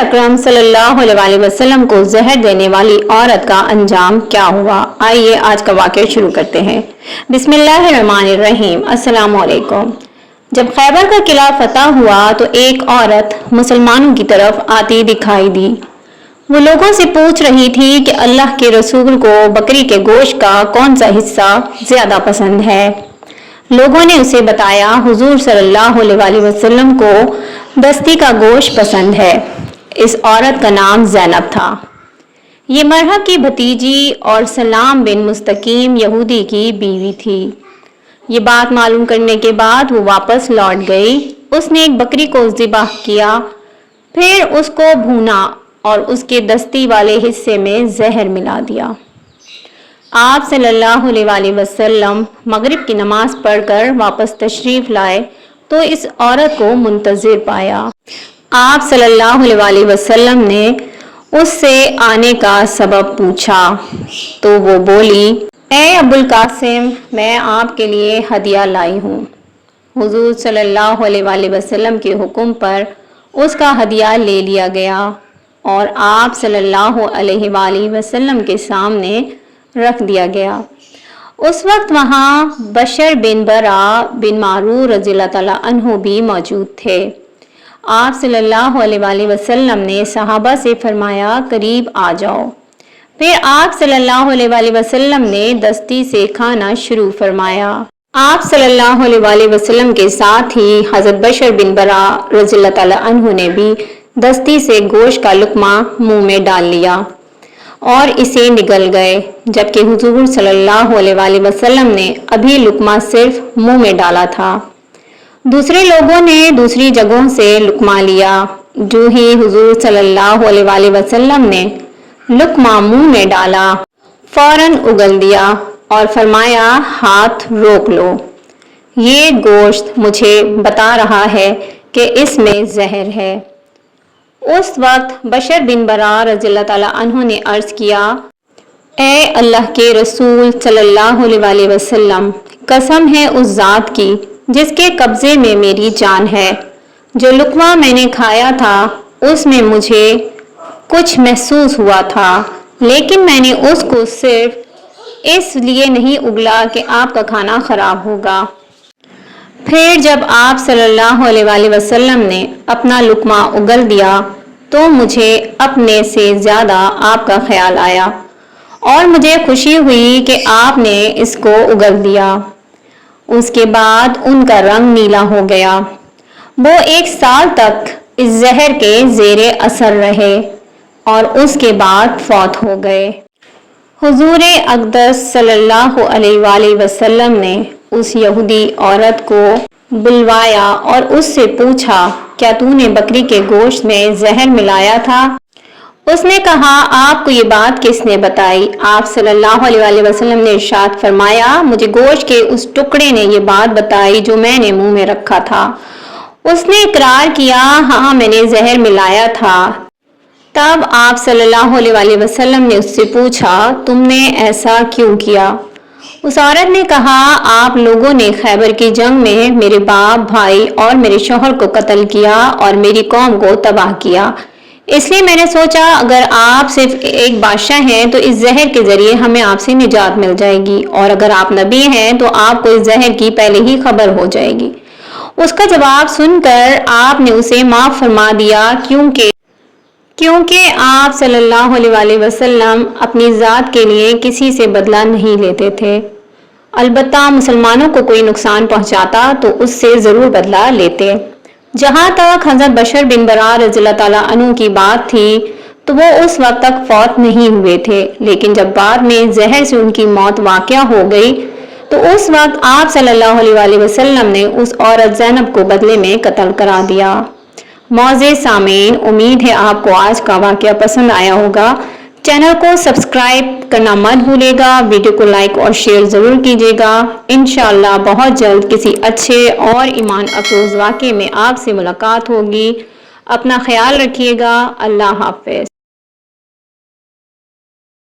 اکرم صلی اللہ علیہ وسلم کو زہر دینے والی عورت کا انجام کیا ہوا؟ آئیے آج کا واقعہ شروع کرتے ہیں۔ بسم اللہ الرحمن الرحیم۔ السلام علیکم۔ جب خیبر کا قلعہ فتح ہوا تو ایک عورت مسلمانوں کی طرف آتی دکھائی دی۔ وہ لوگوں سے پوچھ رہی تھی کہ اللہ کے رسول کو بکری کے گوشت کا کون سا حصہ زیادہ پسند ہے۔ لوگوں نے اسے بتایا حضور صلی اللہ علیہ وسلم کو دستی کا گوشت پسند ہے۔ اس عورت کا نام زینب تھا۔ یہ مرحب کی بھتیجی اور سلام بن مستقیم یہودی کی بیوی تھی۔ یہ بات معلوم کرنے کے بعد وہ واپس لوٹ گئی۔ اس نے ایک بکری کو ذبح کیا، پھر اس کو بھونا اور اس کے دستی والے حصے میں زہر ملا دیا۔ آپ صلی اللہ علیہ وسلم مغرب کی نماز پڑھ کر واپس تشریف لائے تو اس عورت کو منتظر پایا۔ آپ صلی اللہ علیہ وسلم نے اس سے آنے کا سبب پوچھا تو وہ بولی، اے ابو القاسم، میں آپ کے لیے ہدیہ لائی ہوں۔ حضور صلی اللہ علیہ وسلم کے حکم پر اس کا ہدیہ لے لیا گیا اور آپ صلی اللہ علیہ وسلم کے سامنے رکھ دیا گیا۔ اس وقت وہاں بشر بن برا بن معرور رضی اللہ تعالیٰ عنہ بھی موجود تھے۔ آپ صلی اللہ علیہ وسلم نے صحابہ سے فرمایا، قریب آ جاؤ۔ پھر آپ صلی اللہ علیہ وسلم نے دستی سے کھانا شروع فرمایا۔ آپ صلی اللہ علیہ وسلم کے ساتھ ہی حضرت بشر بن برا رضی اللہ تعالیٰ عنہ نے بھی دستی سے گوشت کا لقمہ منہ میں ڈال لیا اور اسے نگل گئے، جبکہ حضور صلی اللہ علیہ وسلم نے ابھی لقمہ صرف منہ میں ڈالا تھا۔ دوسرے لوگوں نے دوسری جگہوں سے لقمہ لیا۔ جو ہی حضور صلی اللہ علیہ وسلم نے لقمہ منہ میں ڈالا، فوراً اگل دیا اور فرمایا، ہاتھ روک لو، یہ گوشت مجھے بتا رہا ہے کہ اس میں زہر ہے۔ اس وقت بشر بن برا رضی اللہ تعالیٰ عنہ نے عرض کیا، اے اللہ کے رسول صلی اللہ علیہ وسلم، قسم ہے اس ذات کی جس کے قبضے میں میری جان ہے، جو لقمہ میں نے کھایا تھا اس میں مجھے کچھ محسوس ہوا تھا، لیکن میں نے اس کو صرف اس لیے نہیں اگلا کہ آپ کا کھانا خراب ہوگا۔ پھر جب آپ صلی اللہ علیہ وسلم نے اپنا لقمہ اگل دیا تو مجھے اپنے سے زیادہ آپ کا خیال آیا اور مجھے خوشی ہوئی کہ آپ نے اس کو اگل دیا۔ اس کے بعد ان کا رنگ نیلا ہو گیا۔ وہ 1 سال تک اس زہر کے زیر اثر رہے اور اس کے بعد فوت ہو گئے۔ حضور اقدس صلی اللہ علیہ وسلم نے اس یہودی عورت کو بلوایا اور اس سے پوچھا، کیا تو نے بکری کے گوشت میں زہر ملایا تھا؟ اس نے کہا، آپ کو یہ بات کس نے بتائی؟ آپ صلی اللہ علیہ وسلم نے ارشاد فرمایا، مجھے گوشت کے اس ٹکڑے نے یہ بات بتائی جو میں نے منہ میں رکھا تھا۔ اس نے اقرار کیا، ہاں میں نے زہر ملایا تھا۔ تب آپ صلی اللہ علیہ وسلم نے اس سے پوچھا، تم نے ایسا کیوں کیا؟ اس عورت نے کہا، آپ لوگوں نے خیبر کی جنگ میں میرے باپ، بھائی اور میرے شوہر کو قتل کیا اور میری قوم کو تباہ کیا، اس لیے میں نے سوچا اگر آپ صرف ایک بادشاہ ہیں تو اس زہر کے ذریعے ہمیں آپ سے نجات مل جائے گی، اور اگر آپ نبی ہیں تو آپ کو اس زہر کی پہلے ہی خبر ہو جائے گی۔ اس کا جواب سن کر آپ نے اسے معاف فرما دیا، کیونکہ آپ صلی اللہ علیہ وسلم اپنی ذات کے لیے کسی سے بدلہ نہیں لیتے تھے، البتہ مسلمانوں کو کوئی نقصان پہنچاتا تو اس سے ضرور بدلہ لیتے۔ جہاں تک حضرت بشر بن برا رضی اللہ تعالیٰ عنہ کی بات تھی تو وہ اس وقت تک فوت نہیں ہوئے تھے، لیکن جب بعد میں زہر سے ان کی موت واقع ہو گئی تو اس وقت آپ صلی اللہ علیہ وسلم نے اس عورت زینب کو بدلے میں قتل کرا دیا۔ معزز سامعین، امید ہے آپ کو آج کا واقعہ پسند آیا ہوگا۔ چینل کو سبسکرائب کرنا مت بھولے گا، ویڈیو کو لائک اور شیئر ضرور کیجیے گا۔ انشاءاللہ بہت جلد کسی اچھے اور ایمان افروز واقعے میں آپ سے ملاقات ہوگی۔ اپنا خیال رکھیے گا۔ اللہ حافظ۔